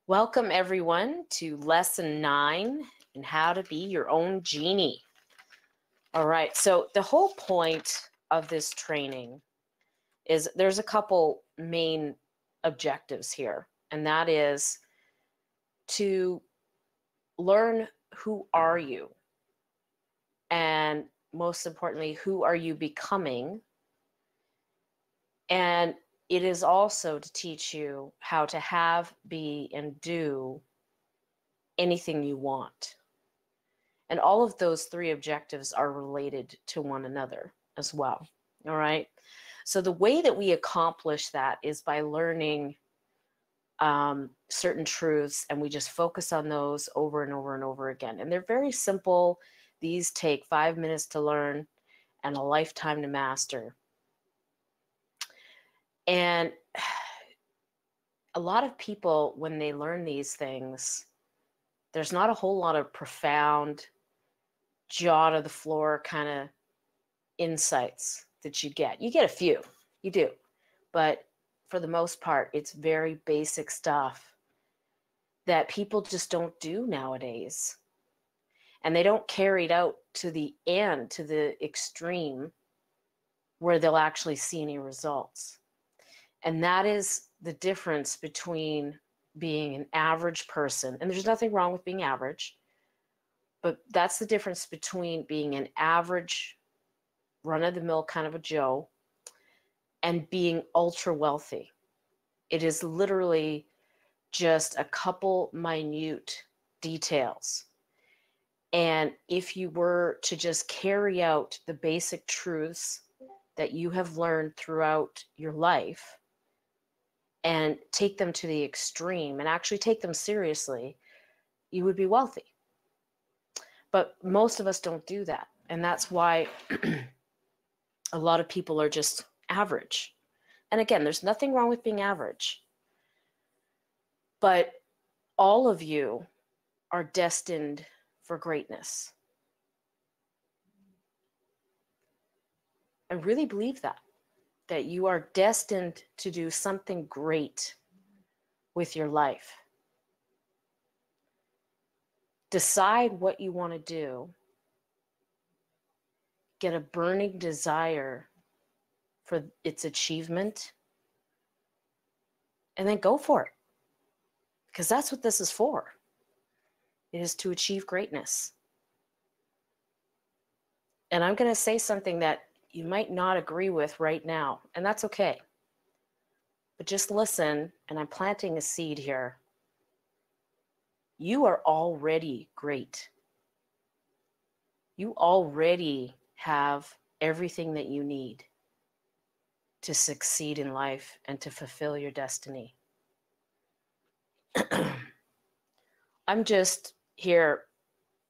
Welcome everyone to lesson 9 in how to be your own genie. All right, so the whole point of this training is there's a couple main objectives here, and that is to learn who are you, and most importantly, who are you becoming. And it is also to teach you how to have, be, and do anything you want. And all of those three objectives are related to one another as well. All right. So the way that we accomplish that is by learning certain truths, and we just focus on those over and over and over again. And they're very simple. These take 5 minutes to learn and a lifetime to master. And a lot of people, when they learn these things, there's not a whole lot of profound, jaw to the floor kind of insights that you get. You get a few, you do. But for the most part, it's very basic stuff that people just don't do nowadays. And they don't carry it out to the end, to the extreme, where they'll actually see any results. And that is the difference between being an average person, and there's nothing wrong with being average, but that's the difference between being an average, run-of-the-mill kind of a Joe and being ultra wealthy. It is literally just a couple minute details. And if you were to just carry out the basic truths that you have learned throughout your life and take them to the extreme and actually take them seriously, you would be wealthy. But most of us don't do that. And that's why a lot of people are just average. And again, there's nothing wrong with being average. But all of you are destined for greatness. I really believe that you are destined to do something great with your life. Decide what you want to do. Get a burning desire for its achievement, and then go for it. Because that's what this is for. It is to achieve greatness. And I'm going to say something that you might not agree with right now, and that's okay. But just listen, and I'm planting a seed here. You are already great. You already have everything that you need to succeed in life and to fulfill your destiny. I'm just here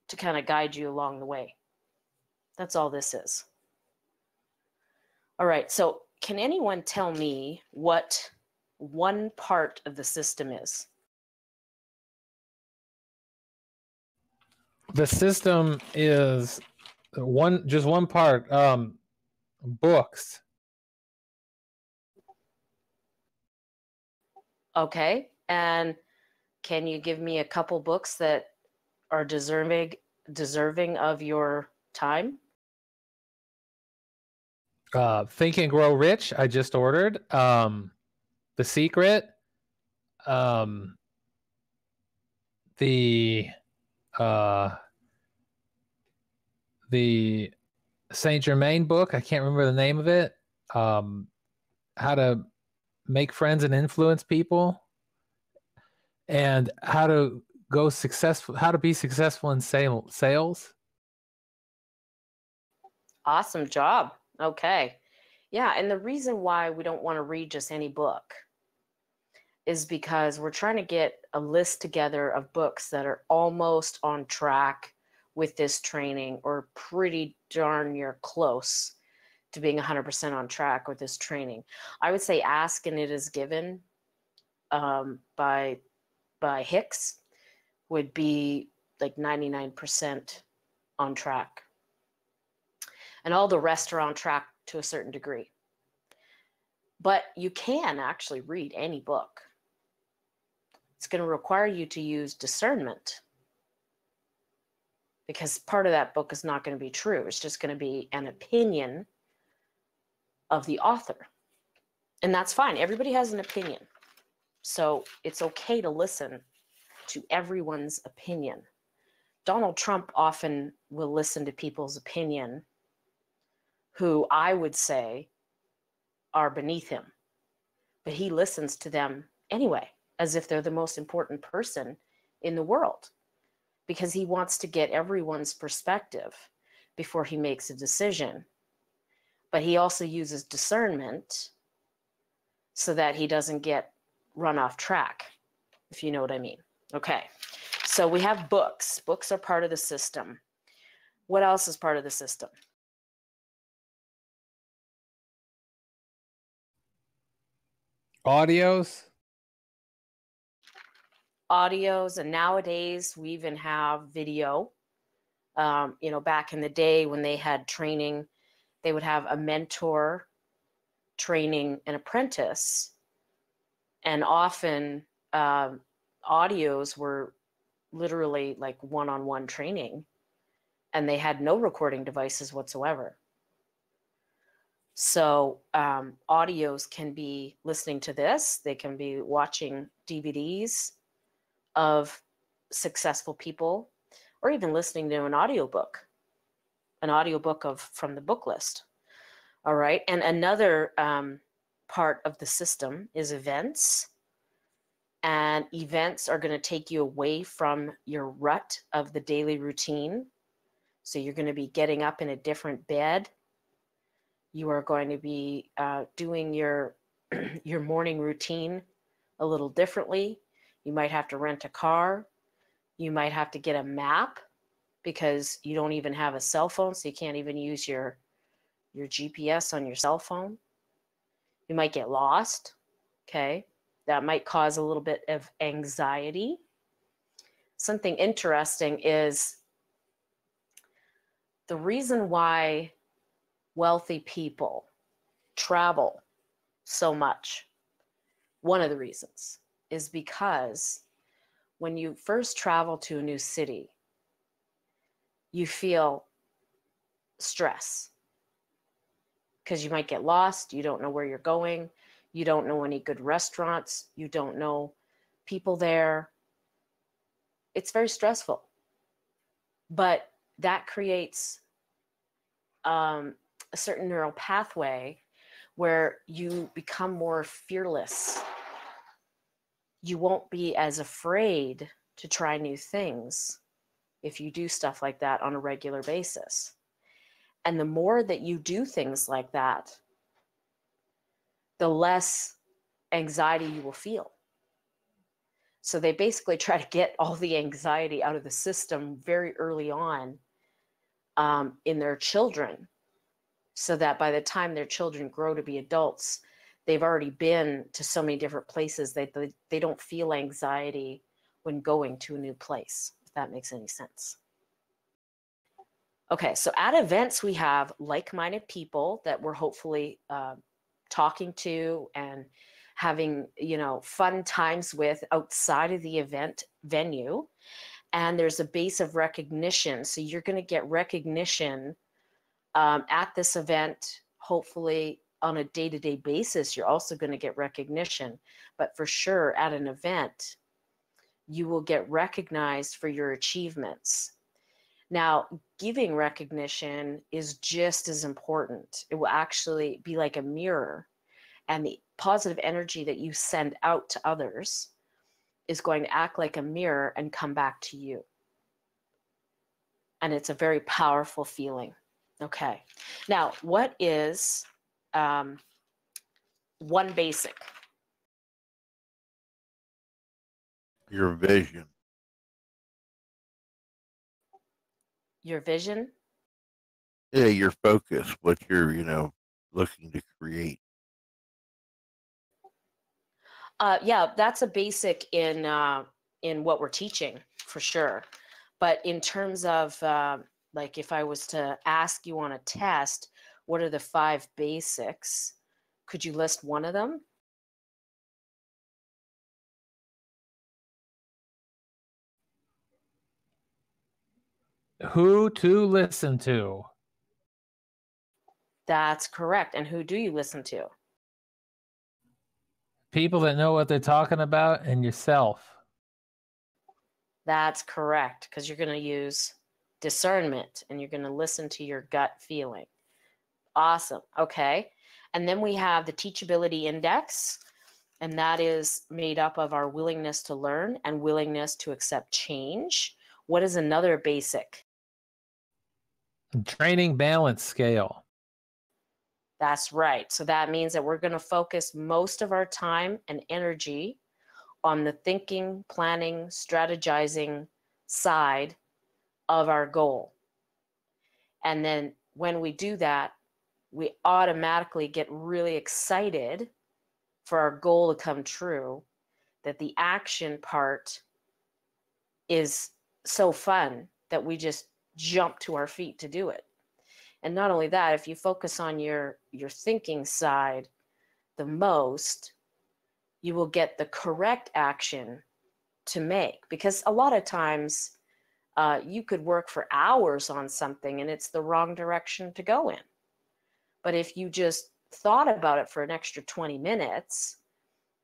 to kind of guide you along the way. That's all this is. All right, so can anyone tell me what one part of the system is? The system is just one part. Books. Okay, and can you give me a couple books that are deserving of your time? Think and Grow Rich. I just ordered. The Secret. The Saint Germain book. I can't remember the name of it. How to make friends and influence people, and how to be successful in sales. Awesome job. Okay. Yeah, and the reason why we don't want to read just any book is because we're trying to get a list together of books that are almost on track with this training, or pretty darn near close to being 100% on track with this training. I would say Ask and It Is Given by Hicks would be like 99% on track. And all the rest are on track to a certain degree. But you can actually read any book. It's going to require you to use discernment, because part of that book is not going to be true. It's just going to be an opinion of the author. And that's fine. Everybody has an opinion. So it's okay to listen to everyone's opinion. Donald Trump often will listen to people's opinion who I would say are beneath him, but he listens to them anyway, as if they're the most important person in the world, because he wants to get everyone's perspective before he makes a decision. But he also uses discernment so that he doesn't get run off track, if you know what I mean. Okay, so we have books. Books are part of the system. What else is part of the system? Audios. Audios, and nowadays we even have video. Back in the day when they had training, they would have a mentor training an apprentice, and often audios were literally like one-on-one training, and they had no recording devices whatsoever. So audios can be listening to this, they can be watching DVDs of successful people, or even listening to an audiobook from the book list. All right. And another part of the system is events. And events are going to take you away from your rut of the daily routine. So you're going to be getting up in a different bed. You are going to be doing your morning routine a little differently. You might have to rent a car. You might have to get a map, because you don't even have a cell phone, so you can't even use your GPS on your cell phone. You might get lost, okay? That might cause a little bit of anxiety. Something interesting is the reason why wealthy people travel so much. One of the reasons is because when you first travel to a new city, you feel stress, because you might get lost. You don't know where you're going. You don't know any good restaurants. You don't know people there. It's very stressful. But that creates a certain neural pathway where you become more fearless. You won't be as afraid to try new things if you do stuff like that on a regular basis. And the more that you do things like that, the less anxiety you will feel. So they basically try to get all the anxiety out of the system very early on in their children, so that by the time their children grow to be adults, they've already been to so many different places that they don't feel anxiety when going to a new place, if that makes any sense. Okay, so at events, we have like-minded people that we're hopefully talking to and having, fun times with outside of the event venue. And there's a base of recognition. So you're going to get recognition at this event, hopefully on a day-to-day basis. You're also going to get recognition. But for sure, at an event, you will get recognized for your achievements. Now, giving recognition is just as important. It will actually be like a mirror, and the positive energy that you send out to others is going to act like a mirror and come back to you. And it's a very powerful feeling. Okay. Now, what is one basic? Your vision. Your vision? Yeah, your focus, what you're, looking to create. Yeah, that's a basic in what we're teaching, for sure. But in terms of like, if I was to ask you on a test, what are the 5 basics? Could you list one of them? Who to listen to? That's correct. And who do you listen to? People that know what they're talking about, and yourself. That's correct, because you're going to use discernment and you're going to listen to your gut feeling. Awesome. Okay. And then we have the teachability index, and that is made up of our willingness to learn and willingness to accept change. What is another basic? Training balance scale. That's right. So that means that we're going to focus most of our time and energy on the thinking, planning, strategizing side of our goal. And then when we do that, we automatically get really excited for our goal to come true, that the action part is so fun that we just jump to our feet to do it. And not only that, if you focus on your thinking side the most, you will get the correct action to make. Because a lot of times you could work for hours on something and it's the wrong direction to go in. But if you just thought about it for an extra 20 minutes,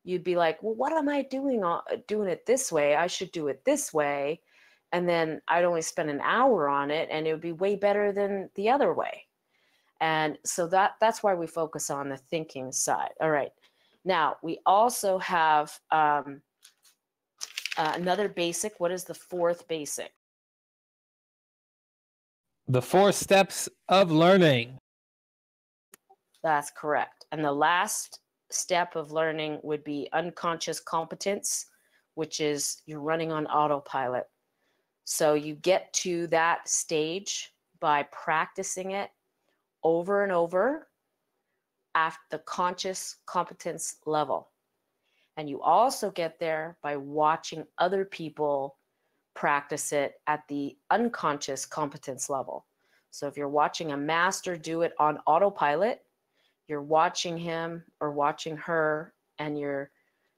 you'd be like, well, what am I doing it this way? I should do it this way. And then I'd only spend an hour on it and it would be way better than the other way. And so that's why we focus on the thinking side. All right. Now, we also have another basic. What is the fourth basic? The 4 steps of learning. That's correct. And the last step of learning would be unconscious competence, which is you're running on autopilot. So you get to that stage by practicing it over and over at the conscious competence level. And you also get there by watching other people practice it at the unconscious competence level. So if you're watching a master do it on autopilot, you're watching him or watching her and you're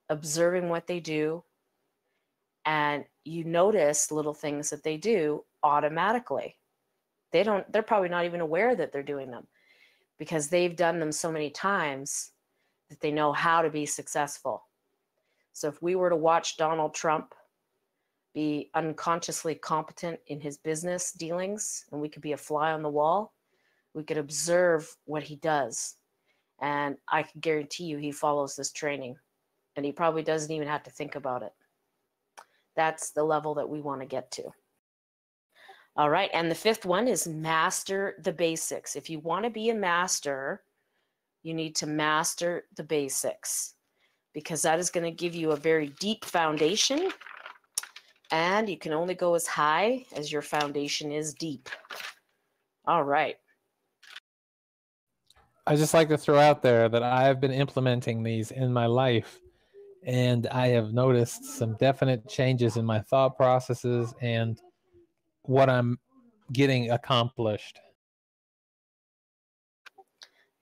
observing what they do, and you notice little things that they do automatically. They're probably not even aware that they're doing them because they've done them so many times that they know how to be successful. So if we were to watch Donald Trump be unconsciously competent in his business dealings, and we could be a fly on the wall, we could observe what he does. And I can guarantee you he follows this training, and he probably doesn't even have to think about it. That's the level that we want to get to. All right. And the fifth one is master the basics. If you want to be a master, you need to master the basics, because that is going to give you a very deep foundation. And you can only go as high as your foundation is deep. All right. I just like to throw out there that I have been implementing these in my life, and I have noticed some definite changes in my thought processes and what I'm getting accomplished.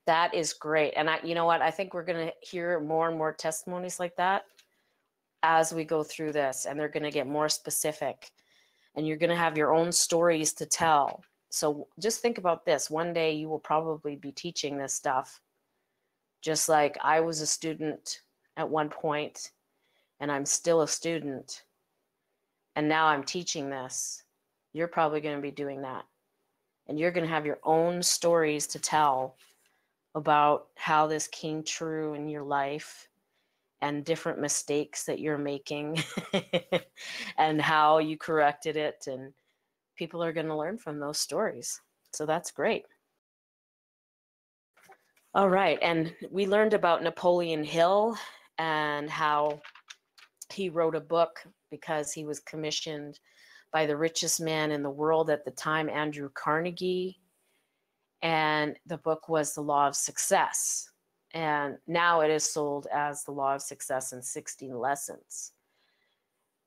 That is great. And you know what? I think we're going to hear more and more testimonies like that as we go through this, and they're going to get more specific, and you're going to have your own stories to tell. So just think about this. One day you will probably be teaching this stuff, just like I was a student at one point, and I'm still a student, and now I'm teaching this. You're probably going to be doing that, and you're going to have your own stories to tell about how this came true in your life and different mistakes that you're making and how you corrected it. And people are going to learn from those stories. So that's great. All right. And we learned about Napoleon Hill and how he wrote a book because he was commissioned by the richest man in the world at the time, Andrew Carnegie. And the book was The Law of Success. And now it is sold as The Law of Success in 16 Lessons.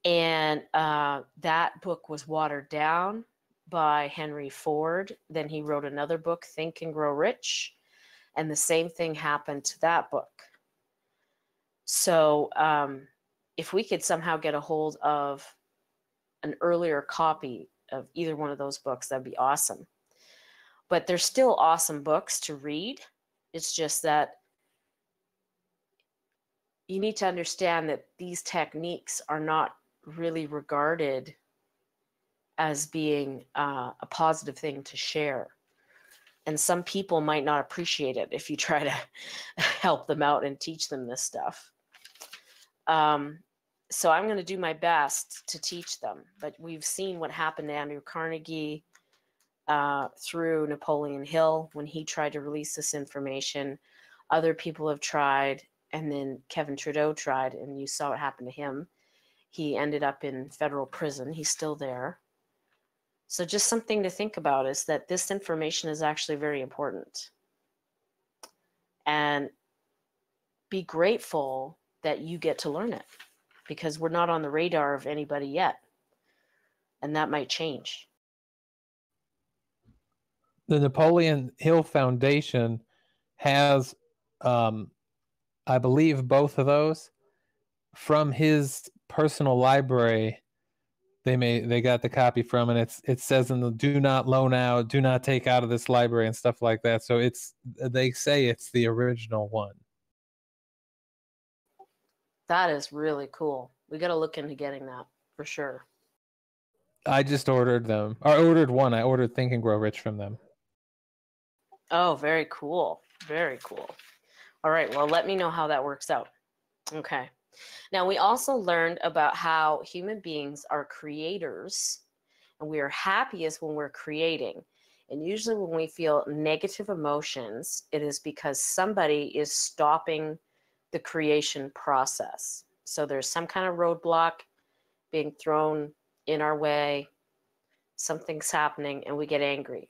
And that book was watered down by Henry Ford. Then he wrote another book, Think and Grow Rich. And the same thing happened to that book. So if we could somehow get a hold of an earlier copy of either one of those books, that'd be awesome. But they're still awesome books to read. It's just that you need to understand that these techniques are not really regarded as being a positive thing to share. And some people might not appreciate it if you try to help them out and teach them this stuff. So I'm going to do my best to teach them. But we've seen what happened to Andrew Carnegie through Napoleon Hill when he tried to release this information. Other people have tried, and then Kevin Trudeau tried, and you saw what happened to him. He ended up in federal prison. He's still there. So just something to think about is that this information is actually very important. And be grateful that you get to learn it, because we're not on the radar of anybody yet. And that might change. The Napoleon Hill Foundation has, I believe, both of those from his personal library. They got the copy from, and it says in the do not loan out, do not take out of this library and stuff like that. So they say it's the original one. That is really cool. We got to look into getting that for sure. I just ordered them. I ordered one. I ordered Think and Grow Rich from them. Oh, very cool. Very cool. All right. Well, let me know how that works out. Okay. Now, we also learned about how human beings are creators, and we are happiest when we're creating. And usually when we feel negative emotions, it is because somebody is stopping the creation process. So there's some kind of roadblock being thrown in our way, something's happening, and we get angry.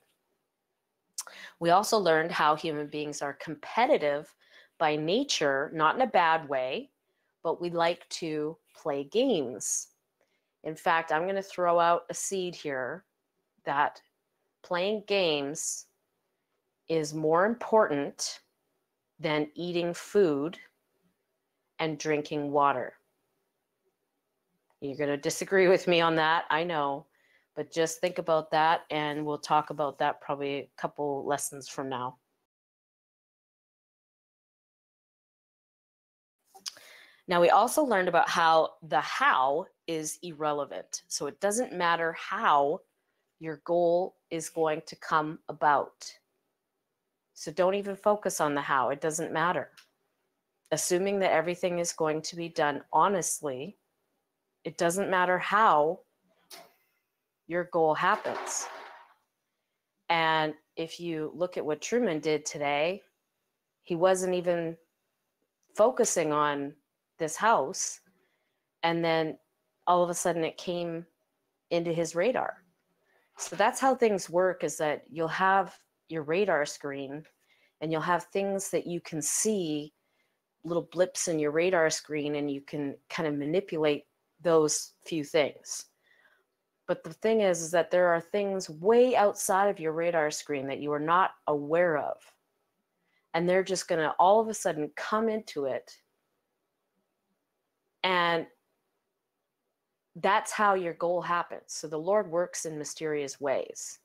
We also learned how human beings are competitive by nature, not in a bad way, but we like to play games. In fact, I'm going to throw out a seed here that playing games is more important than eating food and drinking water. You're going to disagree with me on that, I know, but just think about that, and we'll talk about that probably a couple lessons from now. Now, we also learned about how the how is irrelevant. So it doesn't matter how your goal is going to come about. So don't even focus on the how. It doesn't matter. Assuming that everything is going to be done honestly, it doesn't matter how your goal happens. And if you look at what Truman did today, he wasn't even focusing on this house, and then all of a sudden it came into his radar. So that's how things work, is that you'll have your radar screen and you'll have things that you can see, little blips in your radar screen, and you can kind of manipulate those few things. But the thing is that there are things way outside of your radar screen that you are not aware of, and they're just going to all of a sudden come into it. And that's how your goal happens. So the Lord works in mysterious ways.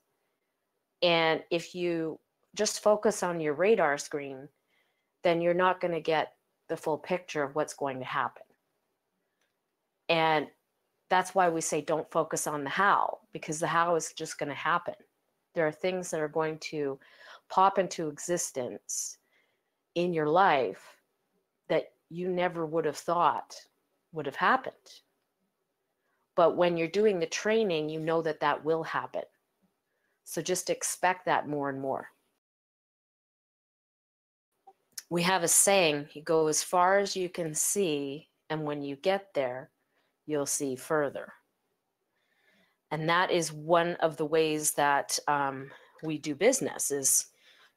And if you just focus on your radar screen, then you're not going to get the full picture of what's going to happen. And that's why we say don't focus on the how, because the how is just going to happen. There are things that are going to pop into existence in your life that you never would have thought would have happened. But when you're doing the training, you know that that will happen. So just expect that more and more. We have a saying, you go as far as you can see, and when you get there, you'll see further. And that is one of the ways that we do business, is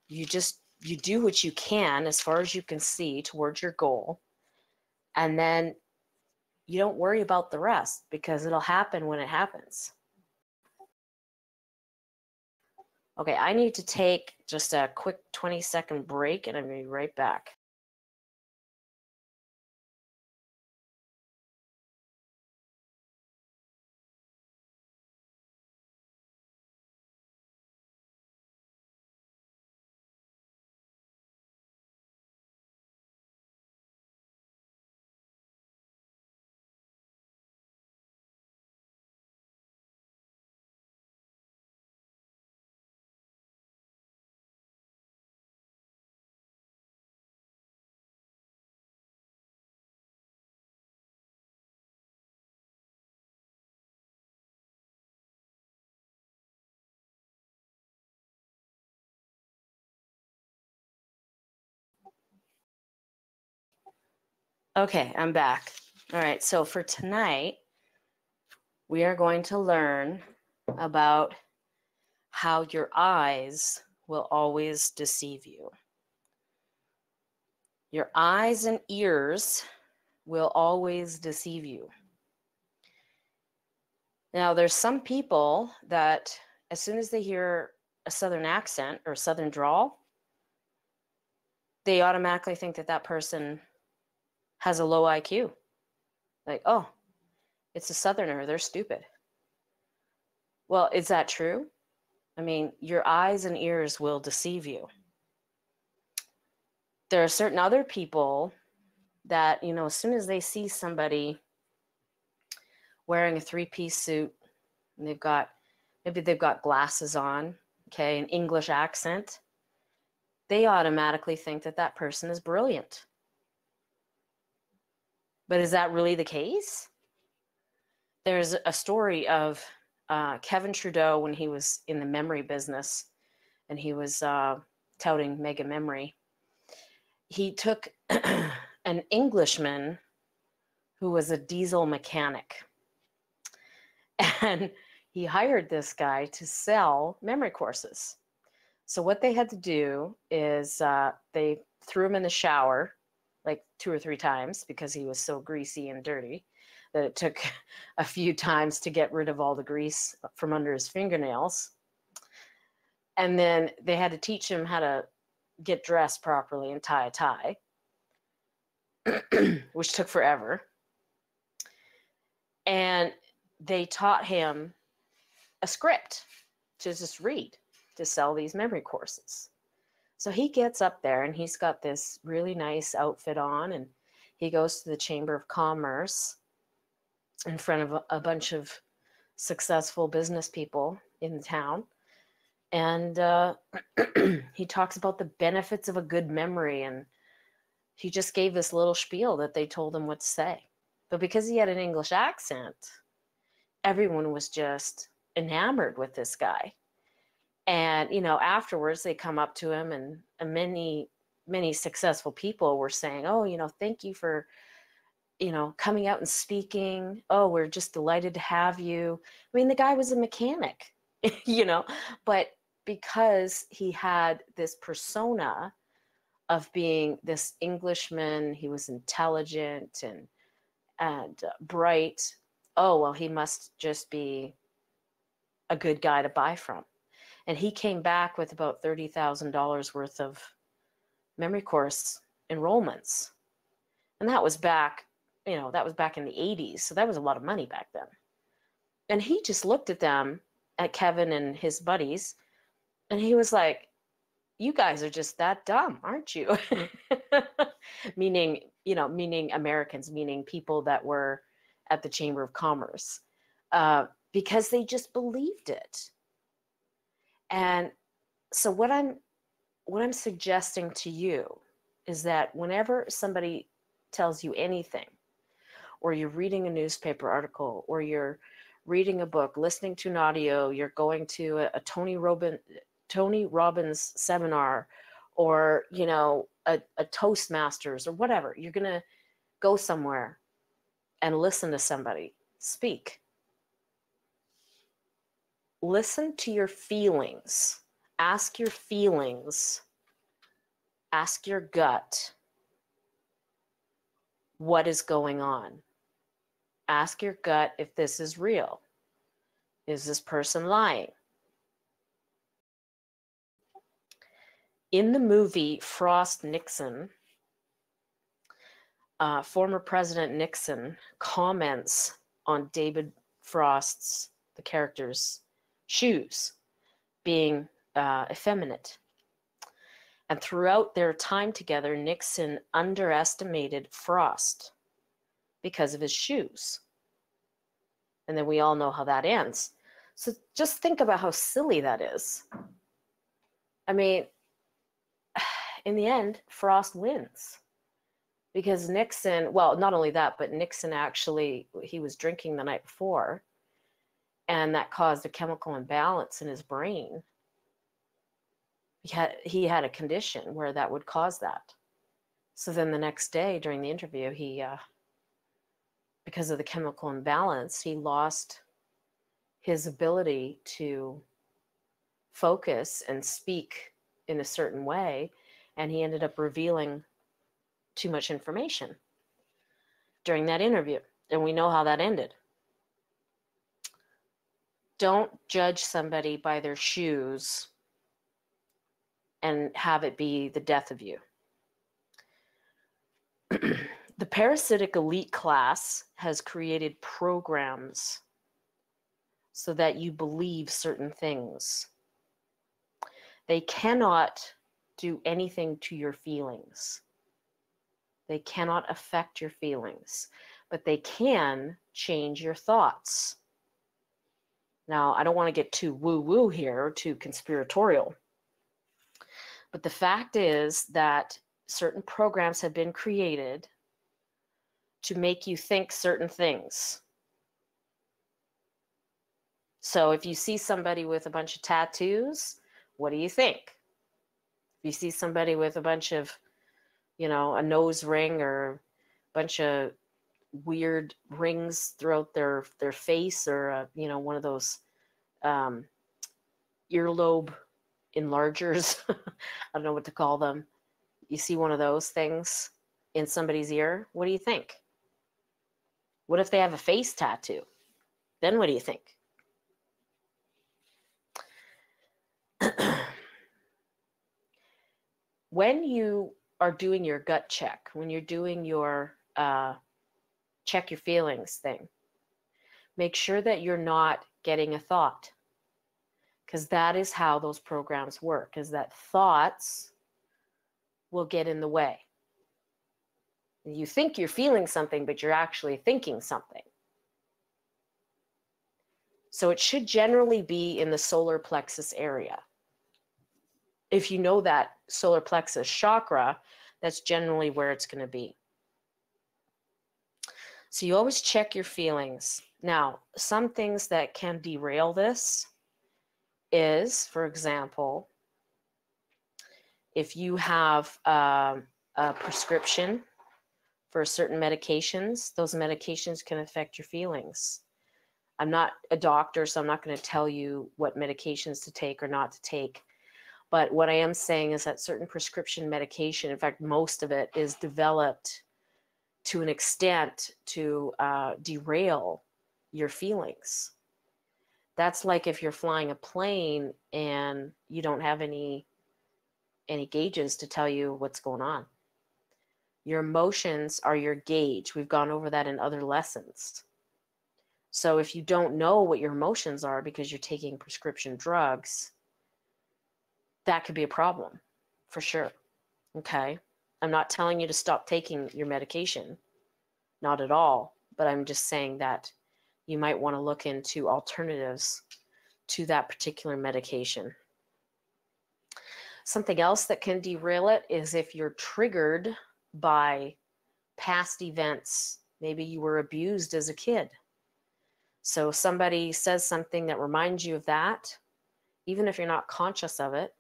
you do what you can as far as you can see towards your goal. And then you don't worry about the rest, because it'll happen when it happens. Okay, I need to take just a quick 20-second break, and I'm going to be right back. Okay, I'm back. All right, so for tonight, we are going to learn about how your eyes will always deceive you. Your eyes and ears will always deceive you. Now, there's some people that as soon as they hear a Southern accent or Southern drawl, they automatically think that that person has a low IQ. Like, oh, it's a Southerner, they're stupid. Well, is that true? I mean, your eyes and ears will deceive you. There are certain other people that, you know, as soon as they see somebody wearing a three-piece suit and maybe they've got glasses on, okay, an English accent, they automatically think that that person is brilliant. But is that really the case? There's a story of Kevin Trudeau when he was in the memory business and he was touting mega memory. He took an Englishman who was a diesel mechanic and he hired this guy to sell memory courses. So what they had to do is they threw him in the shower like 2 or 3 times because he was so greasy and dirty that it took a few times to get rid of all the grease from under his fingernails. And then they had to teach him how to get dressed properly and tie a tie, which took forever. And they taught him a script to just read to sell these memory courses. So he gets up there and he's got this really nice outfit on and he goes to the Chamber of Commerce in front of a bunch of successful business people in the town. And he talks about the benefits of a good memory. And he just gave this little spiel that they told him what to say. But because he had an English accent, everyone was just enamored with this guy. And, you know, afterwards they come up to him and many successful people were saying, oh, you know, thank you for, you know, coming out and speaking. Oh, we're just delighted to have you. I mean, the guy was a mechanic, you know, but because he had this persona of being this Englishman, he was intelligent and bright. Oh, well, he must just be a good guy to buy from. And he came back with about $30,000 worth of memory course enrollments. And that was back, you know, that was back in the 80s. So that was a lot of money back then. And he just looked at them, at Kevin and his buddies, and he was like, you guys are just that dumb, aren't you? meaning Americans, meaning people that were at the Chamber of Commerce, because they just believed it. And so what I'm suggesting to you is that whenever somebody tells you anything, or you're reading a newspaper article, or you're reading a book, listening to an audio, you're going to a Tony Robbins seminar, or, you know, a Toastmasters or whatever, you're going to go somewhere and listen to somebody speak. Listen to your feelings. Ask your feelings. Ask your gut. What is going on? Ask your gut if this is real. Is this person lying? In the movie Frost-Nixon, former President Nixon comments on David Frost's, the character's, shoes being effeminate. And throughout their time together, Nixon underestimated Frost because of his shoes. And then we all know how that ends. So just think about how silly that is. I mean, in the end, Frost wins. Because Nixon, well, not only that, but Nixon actually, he was drinking the night before, and that caused a chemical imbalance in his brain. He had a condition where that would cause that. So then the next day during the interview, he, because of the chemical imbalance, he lost his ability to focus and speak in a certain way, and he ended up revealing too much information during that interview. And we know how that ended. Don't judge somebody by their shoes and have it be the death of you. The parasitic elite class has created programs so that you believe certain things. They cannot do anything to your feelings. They cannot affect your feelings, but they can change your thoughts. Now, I don't want to get too woo-woo here, too conspiratorial, but the fact is that certain programs have been created to make you think certain things. So if you see somebody with a bunch of tattoos, what do you think? If you see somebody with a bunch of, a nose ring or a bunch of weird rings throughout their face, or one of those earlobe enlargers, I don't know what to call them. You see one of those things in somebody's ear, what do you think? What if they have a face tattoo? Then what do you think? When you are doing your gut check, when you're doing your check your feelings thing, make sure that you're not getting a thought, because that is how those programs work, is that thoughts will get in the way. You think you're feeling something, but you're actually thinking something. So it should generally be in the solar plexus area. If you know that solar plexus chakra, that's generally where it's going to be. So you always check your feelings. Now, some things that can derail this is, for example, if you have a prescription for certain medications, those medications can affect your feelings. I'm not a doctor, so I'm not going to tell you what medications to take or not to take. But what I am saying is that certain prescription medication, in fact, most of it is developed to an extent to derail your feelings. That's like if you're flying a plane and you don't have any gauges to tell you what's going on. Your emotions are your gauge. We've gone over that in other lessons. So if you don't know what your emotions are because you're taking prescription drugs, that could be a problem for sure. Okay. I'm not telling you to stop taking your medication, not at all, but I'm just saying that you might want to look into alternatives to that particular medication. Something else that can derail it is if you're triggered by past events. Maybe you were abused as a kid. So somebody says something that reminds you of that, even if you're not conscious of it,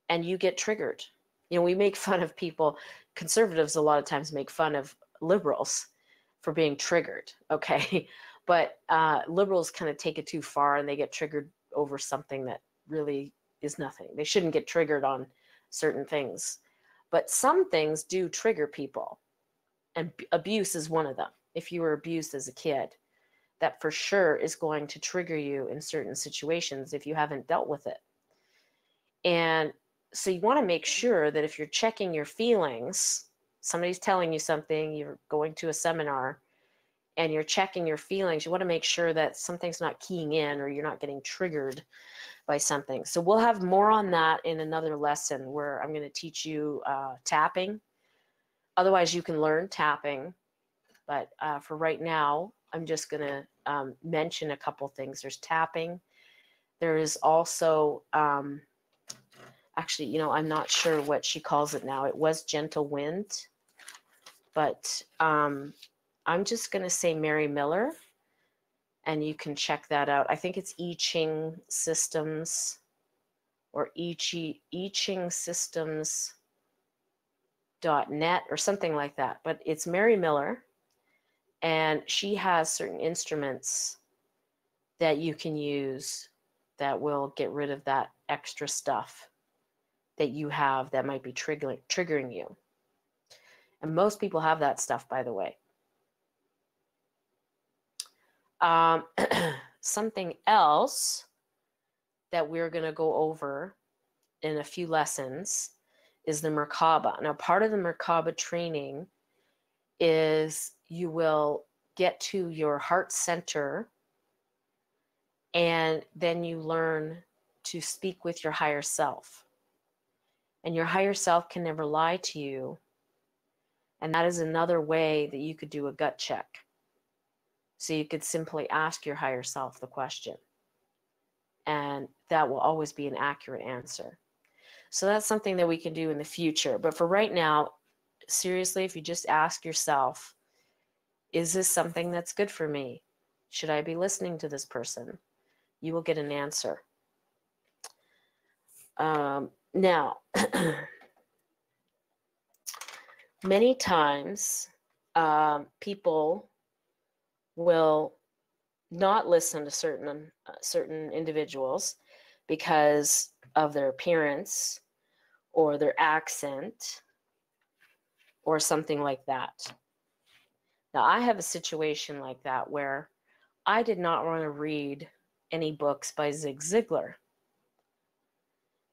and you get triggered. We make fun of people. Conservatives a lot of times make fun of liberals for being triggered, okay? But liberals kind of take it too far and they get triggered over something that really is nothing. They shouldn't get triggered on certain things. But some things do trigger people, and abuse is one of them. If you were abused as a kid, that for sure is going to trigger you in certain situations if you haven't dealt with it. And so you want to make sure that if you're checking your feelings, somebody's telling you something, you're going to a seminar, and you're checking your feelings, you want to make sure that something's not keying in or you're not getting triggered by something. So we'll have more on that in another lesson where I'm going to teach you tapping. Otherwise, you can learn tapping. But for right now, I'm just going to mention a couple things. There's tapping. There is also, actually, I'm not sure what she calls it now. It was gentle wind. But I'm just going to say Mary Miller, and you can check that out. I think it's I Ching Systems or I Ching Systems .net or something like that. But it's Mary Miller, and she has certain instruments that you can use that will get rid of that extra stuff that you have that might be triggering you. And most people have that stuff, by the way. Something else that we're going to go over in a few lessons is the Merkaba. Now, part of the Merkaba training is you will get to your heart center, and then you learn to speak with your higher self. And your higher self can never lie to you. And that is another way that you could do a gut check. So you could simply ask your higher self the question, and that will always be an accurate answer. So that's something that we can do in the future. But for right now, seriously, if you just ask yourself, is this something that's good for me? Should I be listening to this person? You will get an answer. Now, many times people will not listen to certain individuals because of their appearance or their accent or something like that. Now, I have a situation like that where I did not want to read any books by Zig Ziglar,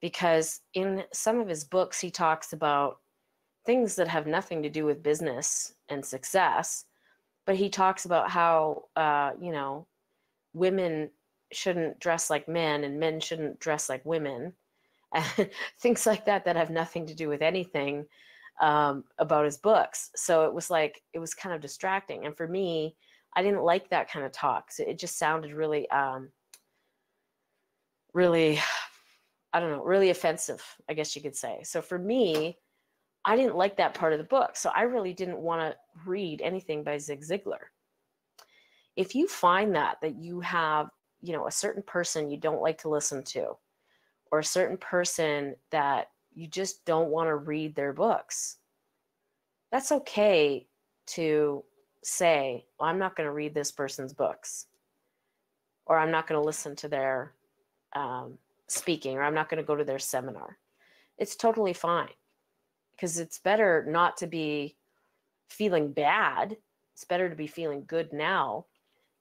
because in some of his books, he talks about things that have nothing to do with business and success, but he talks about how, women shouldn't dress like men and men shouldn't dress like women, and things like that that have nothing to do with anything about his books. So it was kind of distracting. And for me, I didn't like that kind of talk. So it just sounded really, really, I don't know, really offensive, I guess you could say. So for me, I didn't like that part of the book. So I really didn't want to read anything by Zig Ziglar. If you find that you have, a certain person you don't like to listen to, or a certain person that you just don't want to read their books, that's okay to say, well, I'm not going to read this person's books, or I'm not going to listen to their speaking, or I'm not going to go to their seminar. It's totally fine, because it's better not to be feeling bad. It's better to be feeling good now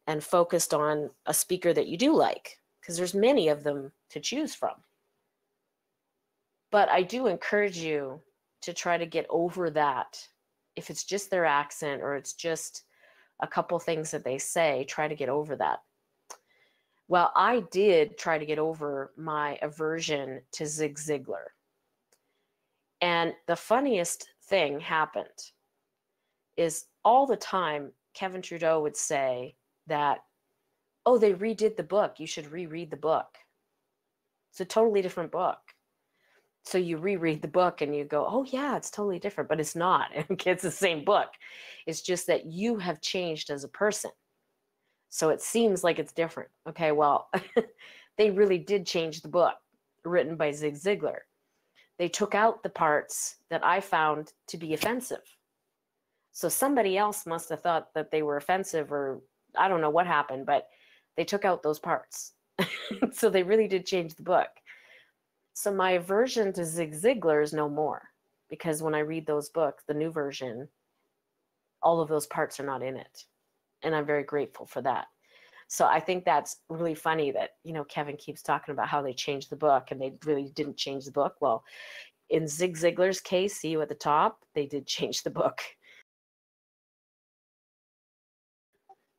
and focused on a speaker that you do like, because there's many of them to choose from. But I do encourage you to try to get over that. If it's just their accent or it's just a couple things that they say, try to get over that. Well, I did try to get over my aversion to Zig Ziglar. And the funniest thing happened is all the time Kevin Trudeau would say that, oh, they redid the book. You should reread the book. It's a totally different book. So you reread the book and you go, oh yeah, it's totally different, but it's not. It's the same book. It's just that you have changed as a person. So it seems like it's different. Okay, well, they really did change the book written by Zig Ziglar. They took out the parts that I found to be offensive. So somebody else must have thought that they were offensive, or I don't know what happened, but they took out those parts. So they really did change the book. So my aversion to Zig Ziglar is no more, because when I read those books, the new version, all of those parts are not in it. And I'm very grateful for that. So I think that's really funny that, Kevin keeps talking about how they changed the book and they really didn't change the book. Well, in Zig Ziglar's case, see you at the top, they did change the book.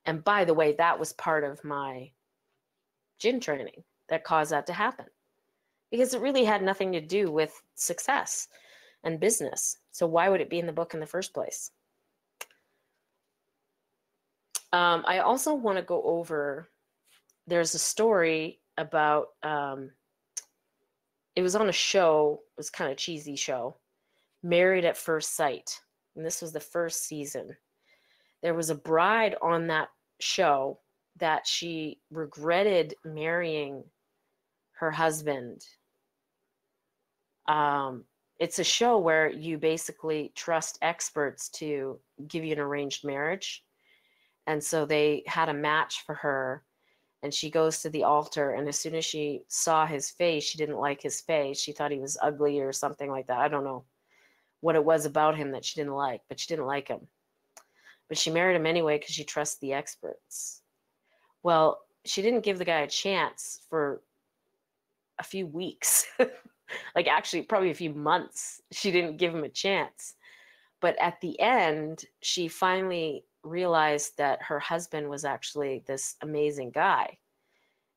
And by the way, that was part of my gin training that caused that to happen, because it really had nothing to do with success and business. So why would it be in the book in the first place? I also want to go over, there's a story about, it was on a show, it was kind of a cheesy show, Married at First Sight. And this was the first season. There was a bride on that show that she regretted marrying her husband It's a show where you basically trust experts to give you an arranged marriage. And so they had a match for her, and she goes to the altar, and as soon as she saw his face, she didn't like his face. She thought he was ugly or something like that. I don't know what it was about him that she didn't like, but she didn't like him. But she married him anyway because she trusts the experts. Well, she didn't give the guy a chance for a few weeks. Like actually probably a few months. She didn't give him a chance. But at the end, she finally realized that her husband was actually this amazing guy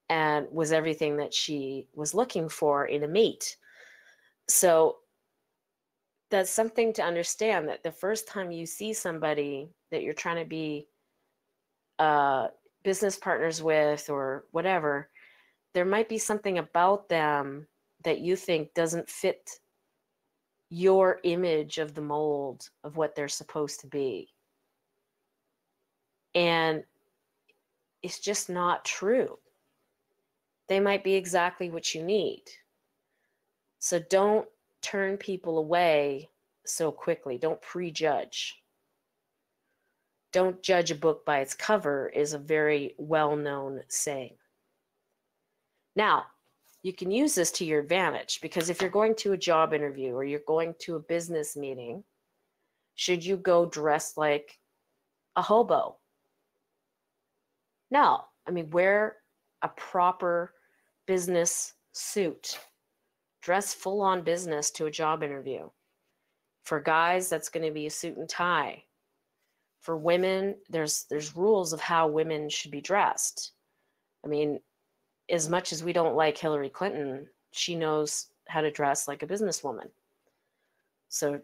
and was everything that she was looking for in a mate. So that's something to understand, that the first time you see somebody that you're trying to be business partners with or whatever, there might be something about them that you think doesn't fit your image of the mold of what they're supposed to be. And it's just not true. They might be exactly what you need. So don't turn people away so quickly. Don't prejudge. Don't judge a book by its cover is a very well-known saying. Now, you can use this to your advantage, because if you're going to a job interview or you're going to a business meeting, should you go dressed like a hobo? No. I mean, wear a proper business suit. Dress full on business to a job interview. For guys, that's going to be a suit and tie. For women, there's rules of how women should be dressed. I mean, as much as we don't like Hillary Clinton, she knows how to dress like a businesswoman. So,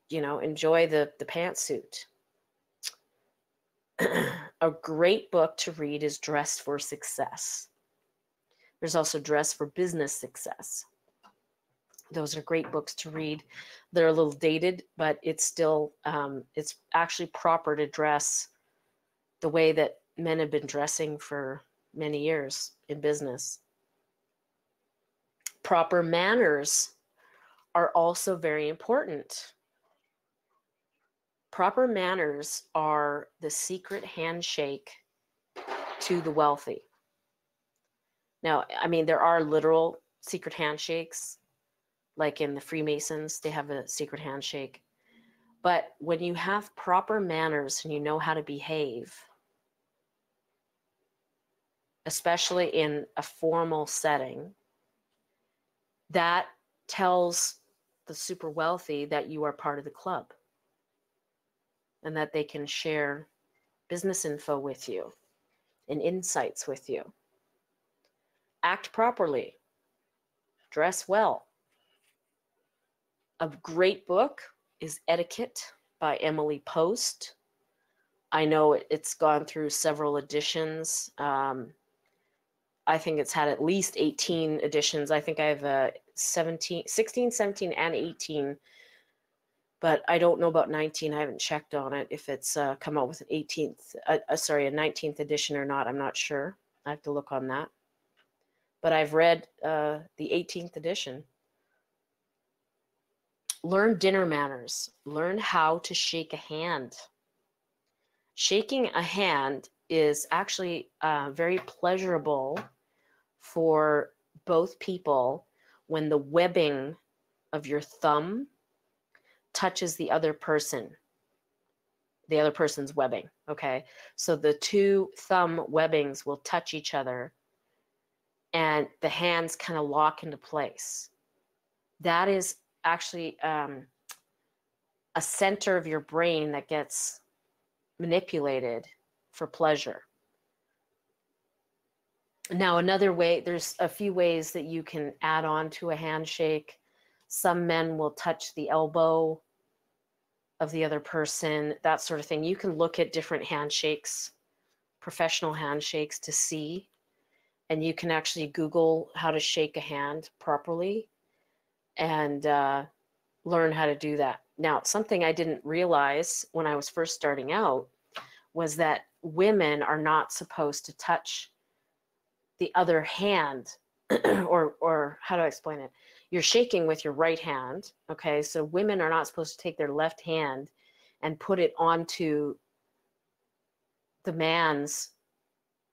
enjoy the pantsuit. A great book to read is Dress for Success. There's also Dress for Business Success. Those are great books to read. They're a little dated, but it's still, it's actually proper to dress the way that men have been dressing for many years in business. Proper manners are also very important. Proper manners are the secret handshake to the wealthy. Now, I mean, there are literal secret handshakes, like in the Freemasons, they have a secret handshake. But when you have proper manners and you know how to behave, especially in a formal setting, that tells the super wealthy that you are part of the club and that they can share business info with you and insights with you. Act properly. Dress well. A great book is Etiquette by Emily Post. I know it's gone through several editions. I think it's had at least 18 editions. I think I have 16, 17, and 18. But I don't know about 19. I haven't checked on it if it's come out with an 19th edition or not. I'm not sure. I have to look on that. But I've read the 18th edition. Learn dinner manners. Learn how to shake a hand. Shaking a hand is actually very pleasurable for both people when the webbing of your thumb touches the other person's webbing, okay? So the two thumb webbings will touch each other and the hands kind of lock into place. That is actually a center of your brain that gets manipulated for pleasure. Now, another way, there's a few ways that you can add on to a handshake. Some men will touch the elbow of the other person, that sort of thing. You can look at different handshakes, professional handshakes, to see, and you can actually Google how to shake a hand properly and learn how to do that. Now, something I didn't realize when I was first starting out was that women are not supposed to touch the other hand, or how do I explain it? you're shaking with your right hand. Okay, so women are not supposed to take their left hand and put it onto the man's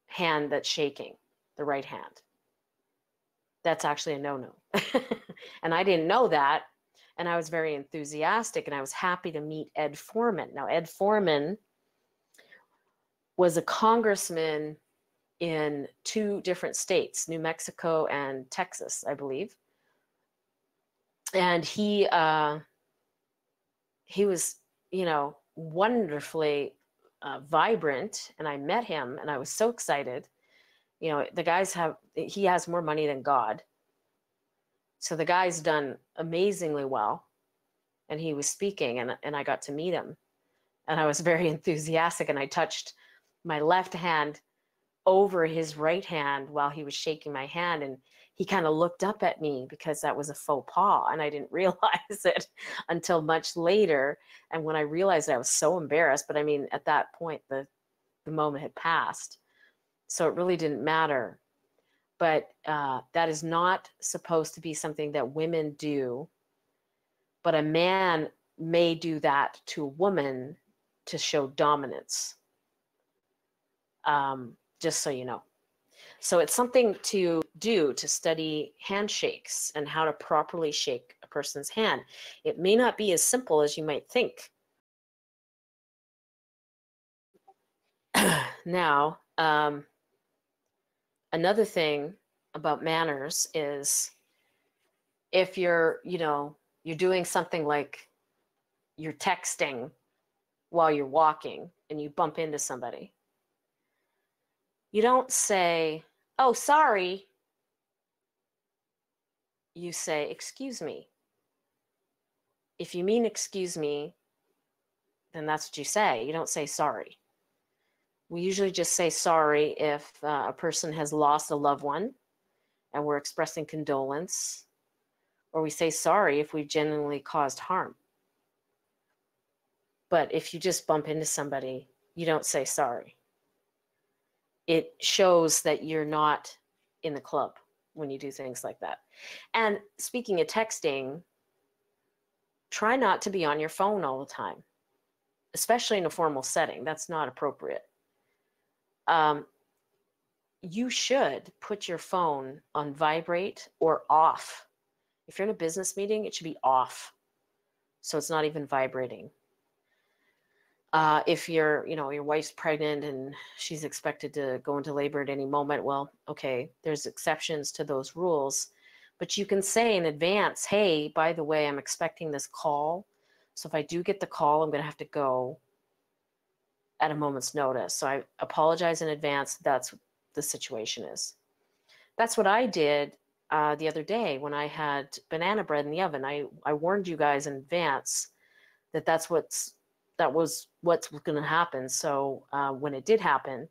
hand that's shaking, the right hand. That's actually a no-no. And I didn't know that. And I was very enthusiastic, and I was happy to meet Ed Foreman. Now, Ed Foreman was a congressman in 2 different states, New Mexico and Texas, I believe. And he was, wonderfully vibrant, and I met him, and I was so excited. He has more money than God. So the guy's done amazingly well, and he was speaking, and I got to meet him, and I was very enthusiastic, and I touched my left hand over his right hand while he was shaking my hand, and he kind of looked up at me because that was a faux pas, and I didn't realize it until much later. And when I realized it, I was so embarrassed, but I mean, at that point, the moment had passed, so it really didn't matter. But that is not supposed to be something that women do, but a man may do that to a woman to show dominance. Just so you know. So it's something to do, to study handshakes and how to properly shake a person's hand. It may not be as simple as you might think. Now, another thing about manners is if you're doing something like you're texting while you're walking and you bump into somebody, you don't say, "Oh, sorry." You say, "Excuse me." If you mean excuse me, then that's what you say. You don't say sorry. We usually just say sorry if a person has lost a loved one and we're expressing condolence, or we say sorry if we've genuinely caused harm. But if you just bump into somebody, you don't say sorry. It shows that you're not in the club when you do things like that. And speaking of texting, try not to be on your phone all the time, especially in a formal setting. That's not appropriate. You should put your phone on vibrate or off. If you're in a business meeting, it should be off, so it's not even vibrating. If your wife's pregnant and she's expected to go into labor at any moment, well, okay, there's exceptions to those rules, but you can say in advance, "Hey, by the way, I'm expecting this call, so if I do get the call, I'm going to have to go at a moment's notice. So I apologize in advance. That's what the situation is." That's what I did the other day when I had banana bread in the oven. I warned you guys in advance that that was what's going to happen. So when it did happen,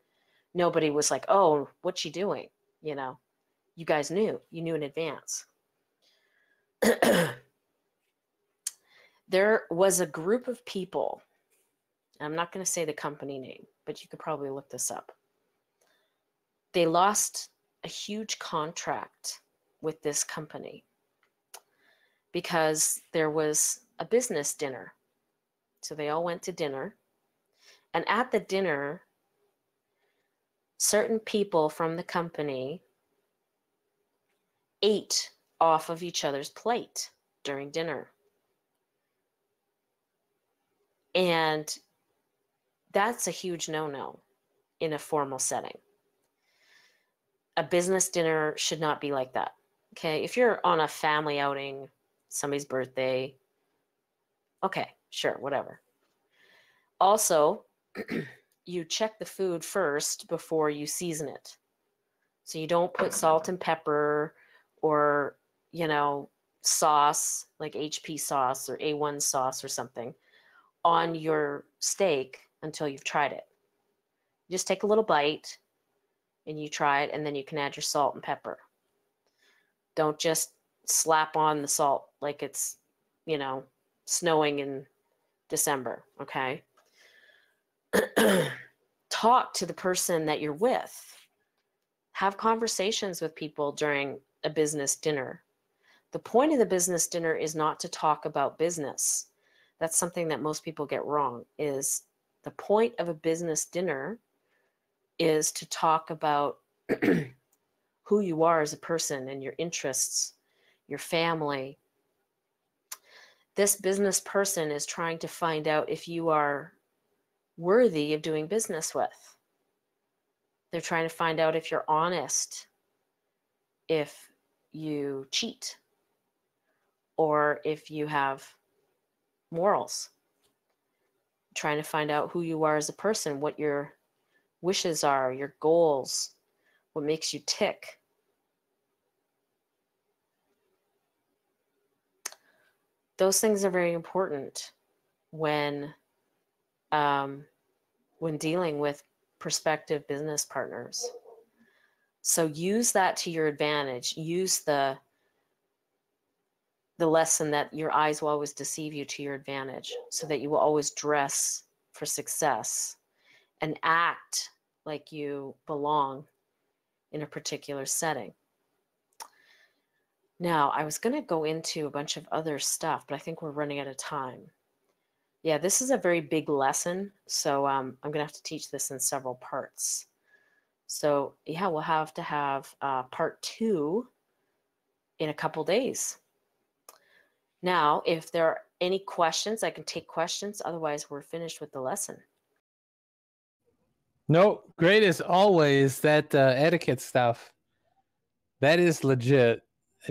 nobody was like, "Oh, what's she doing?" You guys knew. You knew in advance. There was a group of people. I'm not going to say the company name, but you could probably look this up. They lost a huge contract with this company because there was a business dinner. So they all went to dinner. And at the dinner, certain people from the company ate off of each other's plate during dinner. And that's a huge no-no in a formal setting. A business dinner should not be like that. Okay, if you're on a family outing, somebody's birthday, okay, sure, whatever. Also, you check the food first before you season it. So you don't put salt and pepper or, sauce like HP sauce or A1 sauce or something on your steak until you've tried it. Just take a little bite and you try it, and then you can add your salt and pepper. Don't just slap on the salt like it's, snowing in December, okay? Talk to the person that you're with. Have conversations with people during a business dinner. The point of the business dinner is not to talk about business. That's something that most people get wrong. Is the point of a business dinner is to talk about who you are as a person and your interests, your family. This business person is trying to find out if you are worthy of doing business with. They're trying to find out if you're honest, if you cheat, or if you have morals. Trying to find out who you are as a person, what your wishes are, your goals, what makes you tick. Those things are very important when dealing with prospective business partners. So use that to your advantage. Use the lesson that your eyes will always deceive you to your advantage, so that you will always dress for success and act like you belong in a particular setting. Now, I was going to go into a bunch of other stuff, but I think we're running out of time. Yeah, this is a very big lesson, so I'm going to have to teach this in several parts. So yeah, we'll have to have part 2 in a couple days. Now, if there are any questions, I can take questions. Otherwise, we're finished with the lesson. No, great as always. That etiquette stuff, that is legit,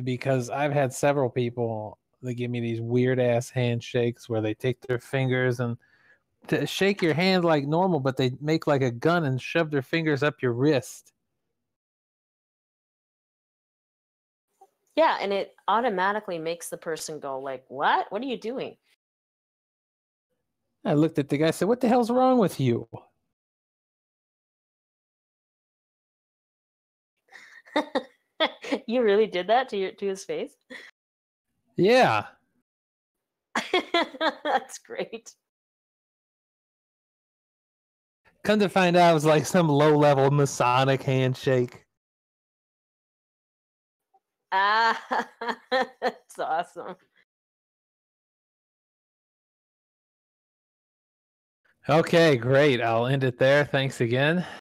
because I've had several people that give me these weird ass handshakes where they take their fingers and to shake your hand like normal, but they make like a gun and shove their fingers up your wrist. Yeah, and it automatically makes the person go like, what? What are you doing? I looked at the guy and said, what the hell's wrong with you? You really did that to his face? Yeah. That's great. Come to find out, it was like some low-level Masonic handshake. Ah, that's awesome. Okay, great. I'll end it there. Thanks again.